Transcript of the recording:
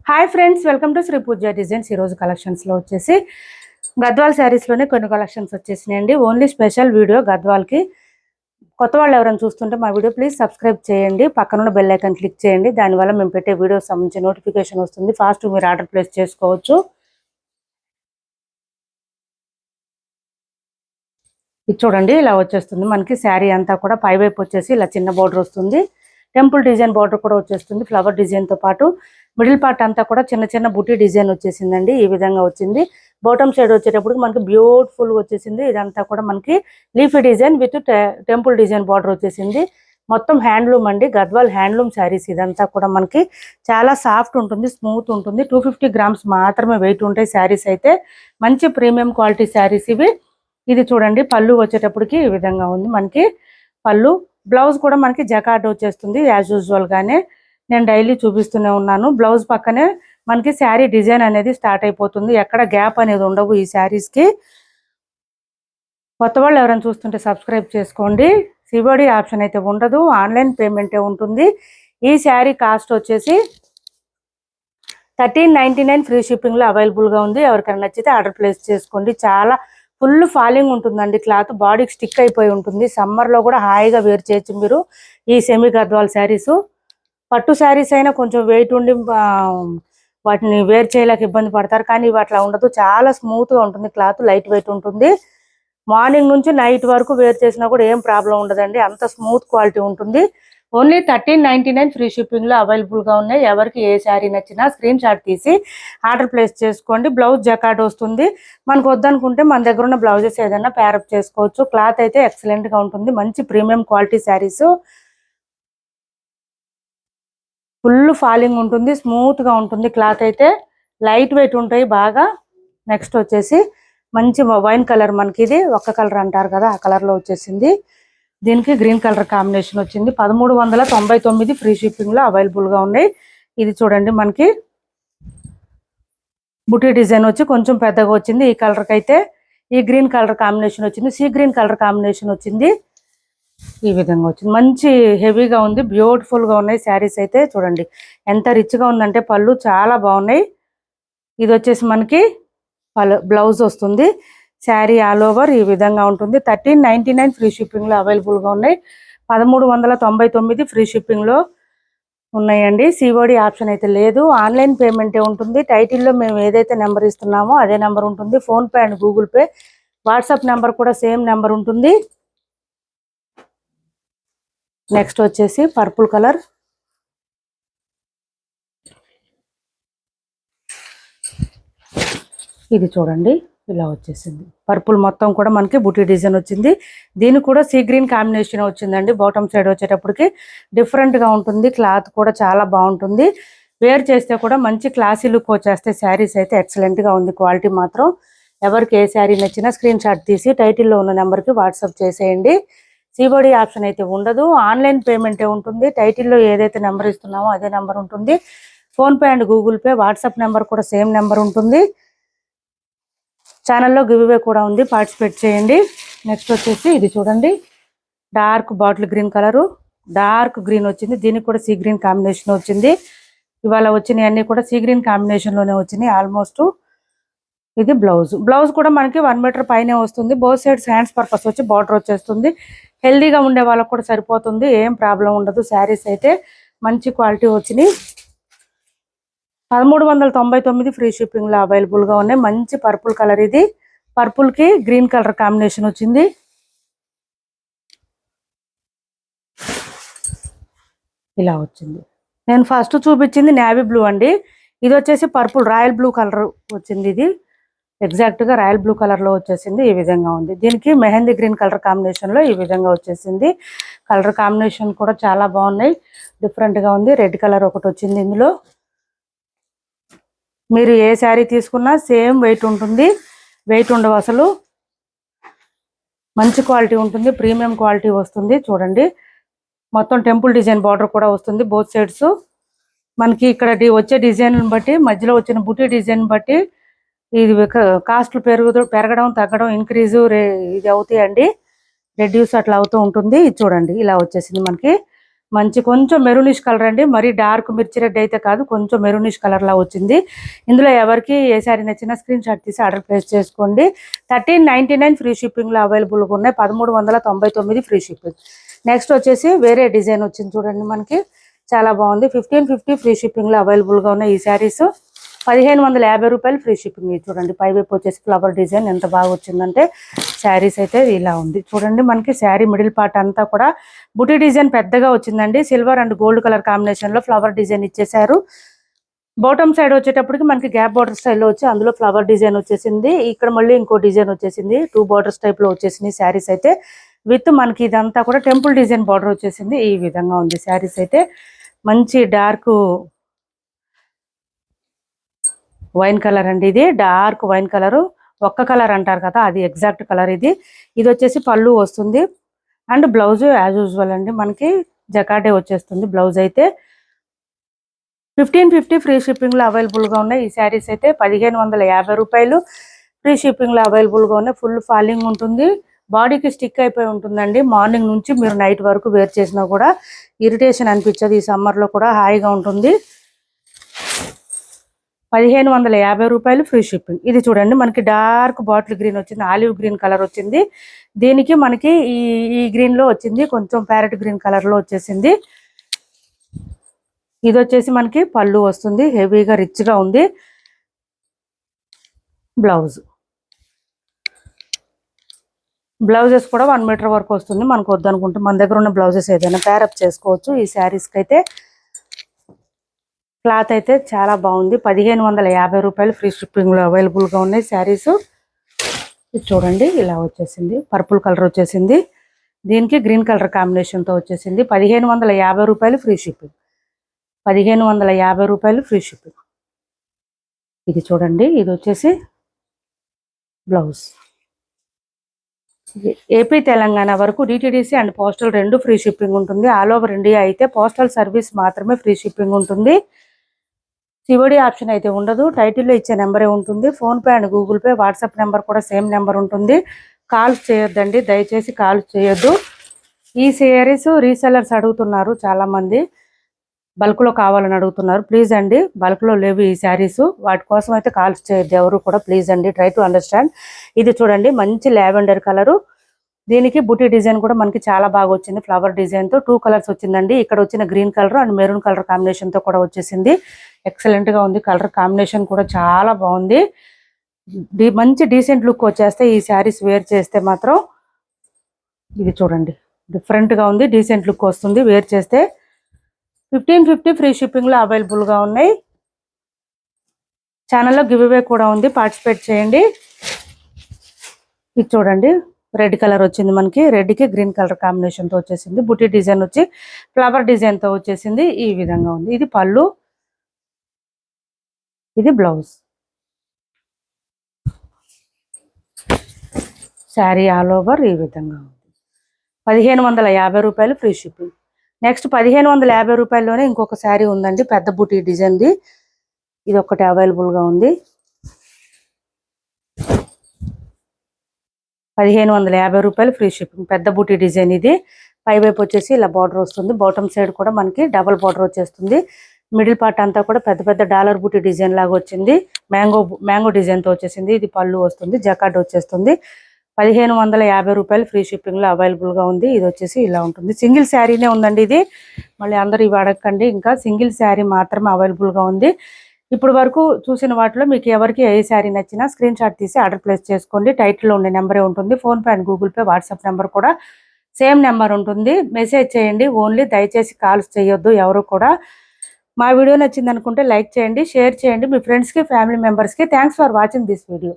Hi friends, welcome to Sri Pooja Designs. ఈరోజు కలెక్షన్స్లో వచ్చేసి గద్వాల్ శారీస్లోనే కొన్ని కలెక్షన్స్ వచ్చేసినాయండి. ఓన్లీ స్పెషల్ వీడియో గద్వాల్కి. కొత్త వాళ్ళు ఎవరైనా చూస్తుంటే మా వీడియో ప్లీజ్ సబ్స్క్రైబ్ చేయండి, పక్కనున్న బెల్ ఐకాన్ క్లిక్ చేయండి. దానివల్ల మేము పెట్టే వీడియోస్ సంబంధించి నోటిఫికేషన్ వస్తుంది. ఫాస్ట్ మీరు ఆర్డర్ ప్లేస్ చేసుకోవచ్చు. ఇది చూడండి, ఇలా వచ్చేస్తుంది మనకి శారీ అంతా కూడా పైవైపు వచ్చేసి ఇలా చిన్న బోర్డర్ వస్తుంది. టెంపుల్ డిజైన్ బార్డర్ కూడా వచ్చేస్తుంది ఫ్లవర్ డిజైన్తో పాటు. మిడిల్ పార్ట్ అంతా కూడా చిన్న చిన్న బుటీ డిజైన్ వచ్చేసిందండి. ఈ విధంగా వచ్చింది. బాటమ్ సైడ్ వచ్చేటప్పుడు మనకి బ్యూటిఫుల్ వచ్చేసింది. ఇదంతా కూడా మనకి leafy design with temple design border వచ్చేసింది. మొత్తం హ్యాండ్లూమ్ అండి, గద్వాల్ హ్యాండ్లూమ్ శారీస్. ఇదంతా కూడా మనకి చాలా సాఫ్ట్ ఉంటుంది, స్మూత్ ఉంటుంది. 250 గ్రామ్స్ మాత్రమే వెయిట్ ఉంటాయి శారీస్ అయితే. మంచి ప్రీమియం క్వాలిటీ శారీస్ ఇవి. ఇది చూడండి, పళ్ళు వచ్చేటప్పటికి ఈ విధంగా ఉంది మనకి పళ్ళు. బ్లౌజ్ కూడా మనకి జకార్డ్ వచ్చేస్తుంది యాజ్ యూజువల్ గానే. నేను డైలీ చూపిస్తూనే ఉన్నాను. బ్లౌజ్ పక్కనే మనకి శారీ డిజైన్ అనేది స్టార్ట్ అయిపోతుంది. ఎక్కడ గ్యాప్ అనేది ఉండవు ఈ శారీస్కి. కొత్త వాళ్ళు ఎవరైనా చూస్తుంటే సబ్స్క్రైబ్ చేసుకోండి. సిబోడి ఆప్షన్ అయితే ఉండదు, ఆన్లైన్ పేమెంటే ఉంటుంది. ఈ శారీ కాస్ట్ వచ్చేసి 1399 ఫ్రీ షిప్పింగ్లో అవైలబుల్గా ఉంది. ఎవరికైనా నచ్చితే ఆర్డర్ ప్లేస్ చేసుకోండి. చాలా ఫుల్ ఫాలింగ్ ఉంటుందండి, క్లాత్ బాడీకి స్టిక్ అయిపోయి ఉంటుంది. సమ్మర్లో కూడా హాయిగా వేర్ చేయొచ్చు మీరు ఈ సెమీ గద్వాల్ శారీస్. పట్టు శారీస్ అయినా కొంచెం వెయిట్ ఉండి వాటిని వేర్ చేయలేక ఇబ్బంది పడతారు, కానీ ఇవి అట్లా ఉండదు. చాలా స్మూత్గా ఉంటుంది, క్లాత్ లైట్ వెయిట్ ఉంటుంది. మార్నింగ్ నుంచి నైట్ వరకు వేర్ చేసినా కూడా ఏం ప్రాబ్లం ఉండదండి, అంత స్మూత్ క్వాలిటీ ఉంటుంది. ఓన్లీ 1399 ఫ్రీ షిప్పింగ్లో అవైలబుల్గా ఉన్నాయి. ఎవరికి ఏ శారీ నచ్చినా స్క్రీన్ షాట్ తీసి ఆర్డర్ ప్లేస్ చేసుకోండి. బ్లౌజ్ జకార్డ్ వస్తుంది. మనకు వద్దనుకుంటే మన దగ్గర ఉన్న బ్లౌజెస్ ఏదైనా ప్యారప్ చేసుకోవచ్చు. క్లాత్ అయితే ఎక్సలెంట్గా ఉంటుంది. మంచి premium quality saris. Full falling ఉంటుంది, స్మూత్గా ఉంటుంది. క్లాత్ అయితే లైట్ వెయిట్ ఉంటాయి బాగా. నెక్స్ట్ వచ్చేసి మంచి వైన్ కలర్, మనకి ఇది ఒక్క కలర్ అంటారు కదా, ఆ కలర్లో వచ్చేసింది. దీనికి గ్రీన్ కలర్ కాంబినేషన్ వచ్చింది. 1399 ఫ్రీ షిప్పింగ్లో అవైలబుల్గా ఉన్నాయి. ఇది చూడండి, మనకి బుటీ డిజైన్ వచ్చి కొంచెం పెద్దగా వచ్చింది. ఈ కలర్కి అయితే ఈ గ్రీన్ కలర్ కాంబినేషన్ వచ్చింది, సీ గ్రీన్ కలర్ కాంబినేషన్ వచ్చింది. ఈ విధంగా వచ్చింది. మంచి హెవీగా ఉంది, బ్యూటిఫుల్గా ఉన్నాయి శారీస్ అయితే. చూడండి ఎంత రిచ్గా ఉందంటే పళ్ళు చాలా బాగున్నాయి. ఇది వచ్చేసి మనకి బ్లౌజ్ వస్తుంది. శారీ ఆల్ ఓవర్ ఈ విధంగా ఉంటుంది. 1399 ఫ్రీ షిప్పింగ్లో అవైలబుల్గా ఉన్నాయి. 1399 ఫ్రీ షిప్పింగ్లో ఉన్నాయండి. సిఓడి ఆప్షన్ అయితే లేదు, ఆన్లైన్ పేమెంటే ఉంటుంది. టైటిల్లో మేము ఏదైతే నెంబర్ ఇస్తున్నామో అదే నెంబర్ ఉంటుంది. PhonePe and Google pay, WhatsApp number కూడా సేమ్ నెంబర్ ఉంటుంది. నెక్స్ట్ వచ్చేసి పర్పుల్ కలర్. ఇది చూడండి, ఇలా వచ్చేసింది. పర్పుల్ మొత్తం కూడా మనకి బుటీ డిజైన్ వచ్చింది. దీనికి కూడా సీ గ్రీన్ కాంబినేషన్ వచ్చిందండి. బాటమ్ సైడ్ వచ్చేటప్పటికి డిఫరెంట్గా ఉంటుంది. క్లాత్ కూడా చాలా బాగుంటుంది. వేర్ చేస్తే కూడా మంచి క్లాసీ లుక్ వచ్చేస్తే శారీస్ అయితే ఎక్సలెంట్గా ఉంది. క్వాలిటీ మాత్రం ఎవరికి ఏ శారీ నచ్చినా స్క్రీన్ షాట్ తీసి టైటిల్లో ఉన్న నెంబర్కి వాట్సాప్ చేసేయండి. సిఓడి ఆప్షన్ అయితే ఉండదు, ఆన్లైన్ పేమెంటే ఉంటుంది. టైటిల్లో ఏదైతే నెంబర్ ఇస్తున్నామో అదే నెంబర్ ఉంటుంది. PhonePe and Google pay, WhatsApp number కూడా సేమ్ నెంబర్ ఉంటుంది. ఛానల్లో గివ్వే కూడా ఉంది, పార్టిసిపేట్ చేయండి. నెక్స్ట్ వచ్చేసి ఇది చూడండి, dark bottle green colour, dark green వచ్చింది. దీనికి కూడా సీ గ్రీన్ కాంబినేషన్ వచ్చింది. ఇవాళ వచ్చినాయి అన్నీ కూడా సీ గ్రీన్ కాంబినేషన్లోనే వచ్చినాయి ఆల్మోస్ట్. ఇది బ్లౌజ్ కూడా మనకి 1 మీటర్ పైనే వస్తుంది. బోత్ సైడ్స్ హ్యాండ్స్ పర్పస్ వచ్చి బార్డర్ వచ్చేస్తుంది. హెల్దీగా ఉండే వాళ్ళకు కూడా సరిపోతుంది, ఏం ప్రాబ్లం ఉండదు. శారీస్ అయితే మంచి క్వాలిటీ వచ్చినాయి. 1399 ఫ్రీ షిప్పింగ్లో అవైలబుల్గా ఉన్నాయి. మంచి పర్పుల్ కలర్, ఇది పర్పుల్కి గ్రీన్ కలర్ కాంబినేషన్ వచ్చింది. ఇలా వచ్చింది. నేను ఫస్ట్ చూపించింది నేవీ బ్లూ అండి. ఇది వచ్చేసి పర్పుల్ రాయల్ బ్లూ కలర్ వచ్చింది. ఇది ఎగ్జాక్ట్గా రాయల్ బ్లూ కలర్లో వచ్చేసింది. ఈ విధంగా ఉంది. దీనికి మెహందీ గ్రీన్ కలర్ కాంబినేషన్లో ఈ విధంగా వచ్చేసింది. కలర్ కాంబినేషన్ కూడా చాలా బాగున్నాయి, డిఫరెంట్గా ఉంది. రెడ్ కలర్ ఒకటి వచ్చింది ఇందులో. మీరు ఏ శారీ తీసుకున్నా సేమ్ వెయిట్ ఉంటుంది, వెయిట్ ఉండవు అసలు. మంచి క్వాలిటీ ఉంటుంది, ప్రీమియం క్వాలిటీ వస్తుంది. చూడండి మొత్తం టెంపుల్ డిజైన్ బార్డర్ కూడా వస్తుంది బోత్ సైడ్స్. మనకి ఇక్కడ వచ్చే డిజైన్ బట్టి, మధ్యలో వచ్చిన బుటీ డిజైన్ బట్టి ఇది కాస్ట్లు పెరగడం తగ్గడం ఇంక్రీజు ఇది అవుతాయండి, రెడ్యూస్ అట్లా అవుతూ ఉంటుంది. ఇది చూడండి ఇలా వచ్చేసింది మనకి మంచి కొంచెం మెరూనిష్ కలర్ అండి, మరీ డార్క్ మిర్చి రెడ్ అయితే కాదు, కొంచెం మెరూనిష్ కలర్ లా వచ్చింది. ఇందులో ఎవరికి ఏ శారీ నచ్చినా స్క్రీన్ షాట్ తీసి ఆర్డర్ ప్లేస్ చేసుకోండి. 1399 ఫ్రీ షిప్పింగ్ లో అవైలబుల్గా ఉన్నాయి. 1399 ఫ్రీ షిప్పింగ్. నెక్స్ట్ వచ్చేసి వేరే డిజైన్ వచ్చింది చూడండి, మనకి చాలా బాగుంది. 1550 ఫ్రీ షిప్పింగ్ లో అవైలబుల్గా ఉన్నాయి ఈ శారీస్. 1550 రూపాయలు ఫ్రీ షిప్పింగ్. చూడండి పై వైపు వచ్చేసి ఫ్లవర్ డిజైన్ ఎంత బాగా వచ్చిందంటే శారీస్ అయితే ఇలా ఉంది చూడండి. మనకి శారీ మిడిల్ పార్ట్ అంతా కూడా బుటీ డిజైన్ పెద్దగా వచ్చిందండి. Silver and gold colour combination లో ఫ్లవర్ డిజైన్ ఇచ్చేసారు. బాటమ్ సైడ్ వచ్చేటప్పటికి మనకి గ్యాప్ బార్డర్ స్టైల్లో వచ్చి అందులో ఫ్లవర్ డిజైన్ వచ్చేసింది. ఇక్కడ మళ్ళీ ఇంకో డిజైన్ వచ్చేసింది. 2 బార్డర్స్ టైప్ లో వచ్చేసింది శారీస్ అయితే. విత్ మనకి ఇదంతా కూడా టెంపుల్ డిజైన్ బార్డర్ వచ్చేసింది. ఈ విధంగా ఉంది శారీస్ అయితే. మంచి డార్క్ వైన్ కలర్ అండి, ఇది డార్క్ వైన్ కలర్. ఒక్క కలర్ అంటారు కదా, అది ఎగ్జాక్ట్ కలర్ ఇది. ఇది వచ్చేసి పళ్ళు వస్తుంది అండ్ బ్లౌజ్ యాజ్ యూజువల్ అండి, మనకి జకాటే వచ్చేస్తుంది బ్లౌజ్ అయితే. 1550 ఫ్రీ షిప్పింగ్ లో అవైలబుల్ గా ఉన్నాయి ఈ శారీస్ అయితే. 1550 రూపాయలు ఫ్రీ షిప్పింగ్ లో అవైలబుల్ గా ఉన్నాయి. ఫుల్ ఫాలింగ్ ఉంటుంది, బాడీకి స్టిక్ అయిపోయి ఉంటుందండి. మార్నింగ్ నుంచి మీరు నైట్ వరకు వేర్ చేసినా కూడా ఇరిటేషన్ అనిపించదు. ఈ సమ్మర్ లో కూడా హాయిగా ఉంటుంది. 1550 రూపాయలు ఫ్రీ షిప్పింగ్. ఇది చూడండి మనకి డార్క్ బాటిల్ గ్రీన్ వచ్చింది, ఆలివ్ గ్రీన్ కలర్ వచ్చింది. దీనికి మనకి ఈ గ్రీన్ లో వచ్చింది, కొంచెం ప్యారెట్ గ్రీన్ కలర్ లో వచ్చేసింది. ఇది వచ్చేసి మనకి పళ్ళు వస్తుంది, హెవీగా రిచ్ గా ఉంది. బ్లౌజెస్ కూడా 1 మీటర్ వరకు వస్తుంది. మనకు వద్దనుకుంటే మన దగ్గర ఉన్న బ్లౌజెస్ ఏదైనా ప్యారప్ చేసుకోవచ్చు. ఈ శారీస్కి అయితే క్లాత్ అయితే చాలా బాగుంది. 1550 రూపాయలు ఫ్రీ షిప్పింగ్ లో అవైలబుల్ గా ఉన్నాయి శారీస్. ఇది చూడండి ఇలా వచ్చేసింది, పర్పుల్ కలర్ వచ్చేసింది, దీనికి గ్రీన్ కలర్ కాంబినేషన్ తో వచ్చేసింది. 1550 రూపాయలు ఫ్రీ షిప్పింగ్. 1550 రూపాయలు ఫ్రీ షిప్పింగ్. ఇది చూడండి, ఇది వచ్చేసి బ్లౌజ్. ఏపీ తెలంగాణ వరకు DTDC and postal 2 free shipping ఉంటుంది. ఆల్ ఓవర్ ఇండియా అయితే పోస్టల్ సర్వీస్ మాత్రమే ఫ్రీ షిప్పింగ్ ఉంటుంది. సిఓడి ఆప్షన్ అయితే ఉండదు. టైటిల్లో ఇచ్చే నెంబరే ఉంటుంది. PhonePe and Google pay, WhatsApp number కూడా సేమ్ నెంబర్ ఉంటుంది. కాల్స్ చేయొద్దండి, దయచేసి కాల్స్ చేయొద్దు. ఈ శారీస్ రీసెల్లర్స్ అడుగుతున్నారు చాలా మంది, బల్క్లో కావాలని అడుగుతున్నారు. ప్లీజ్ అండి, బల్క్లో లేవు ఈ శారీస్, వాటి కోసం అయితే కాల్స్ చేయొద్దు ఎవరు కూడా. ప్లీజ్ అండి, ట్రై టు అండర్స్టాండ్. ఇది చూడండి మంచి లావెండర్ కలరు, దీనికి బుటీ డిజైన్ కూడా మనకి చాలా బాగా వచ్చింది. ఫ్లవర్ డిజైన్ తో 2 కలర్స్ వచ్చిందండి. ఇక్కడ వచ్చిన green colour and maroon colour combination తో కూడా వచ్చేసింది. ఎక్సలెంట్ గా ఉంది, కలర్ కాంబినేషన్ కూడా చాలా బాగుంది. మంచి డీసెంట్ లుక్ వచ్చేస్తే ఈ శారీస్ వేర్ చేస్తే మాత్రం. ఇది చూడండి డిఫరెంట్ గా ఉంది, డీసెంట్ లుక్ వస్తుంది వేర్ చేస్తే. 1550 ఫ్రీ షిప్పింగ్ లో అవైలబుల్ గా ఉన్నాయి. ఛానల్లో గివ్ అవే కూడా ఉంది, పార్టిసిపేట్ చేయండి. ఇది చూడండి రెడ్ కలర్ వచ్చింది మనకి, రెడ్ కి గ్రీన్ కలర్ కాంబినేషన్ తో వచ్చేసింది. బుటీ డిజైన్ వచ్చి ఫ్లవర్ డిజైన్ తో వచ్చేసింది. ఈ విధంగా ఉంది. ఇది పళ్ళు, ఇది బ్లౌజ్. శారీ ఆల్ ఓవర్ ఈ విధంగా ఉంది. 1550 రూపాయలు ఫ్రీ షిప్పింగ్. నెక్స్ట్ 1550 రూపాయల్లోనే ఇంకొక శారీ ఉందండి, పెద్ద బుటీ డిజైన్ది. ఇది ఒకటి అవైలబుల్ గా ఉంది. 1550 రూపాయలు ఫ్రీ షిప్పింగ్. పెద్ద బుటీ డిజైన్ ఇది. పై వైపు వచ్చేసి ఇలా బార్డర్ వస్తుంది, బాటమ్ సైడ్ కూడా మనకి డబల్ బార్డర్ వచ్చేస్తుంది. మిడిల్ పార్ట్ అంతా కూడా పెద్ద పెద్ద డాలర్ బుటీ డిజైన్ లాగా వచ్చింది. మ్యాంగో డిజైన్ తో వచ్చేసింది. ఇది పళ్ళు వస్తుంది, జకార్డ్ వచ్చేస్తుంది. 1550 రూపాయలు ఫ్రీ షిప్పింగ్ లో అవైలబుల్ గా ఉంది. ఇది వచ్చేసి ఇలా ఉంటుంది. సింగిల్ శారీనే ఉందండి ఇది, మళ్ళీ అందరూ ఇవి అడగండి. ఇంకా సింగిల్ శారీ మాత్రమే అవైలబుల్ గా ఉంది. ఇప్పుడు వరకు చూసిన వాటిలో మీకు ఎవరికి ఏ శారీ నచ్చినా స్క్రీన్ షాట్ తీసి ఆర్డర్ ప్లేస్ చేసుకోండి. టైటిల్లో ఉండే నెంబరే ఉంటుంది. PhonePe and Google pay, WhatsApp number కూడా సేమ్ నెంబర్ ఉంటుంది. మెసేజ్ చేయండి ఓన్లీ, దయచేసి కాల్స్ చేయొద్దు ఎవరు కూడా. మా వీడియో నచ్చింది అనుకుంటే లైక్ చేయండి, షేర్ చేయండి మీ ఫ్రెండ్స్కి, ఫ్యామిలీ మెంబర్స్కి. Thanks for watching this video.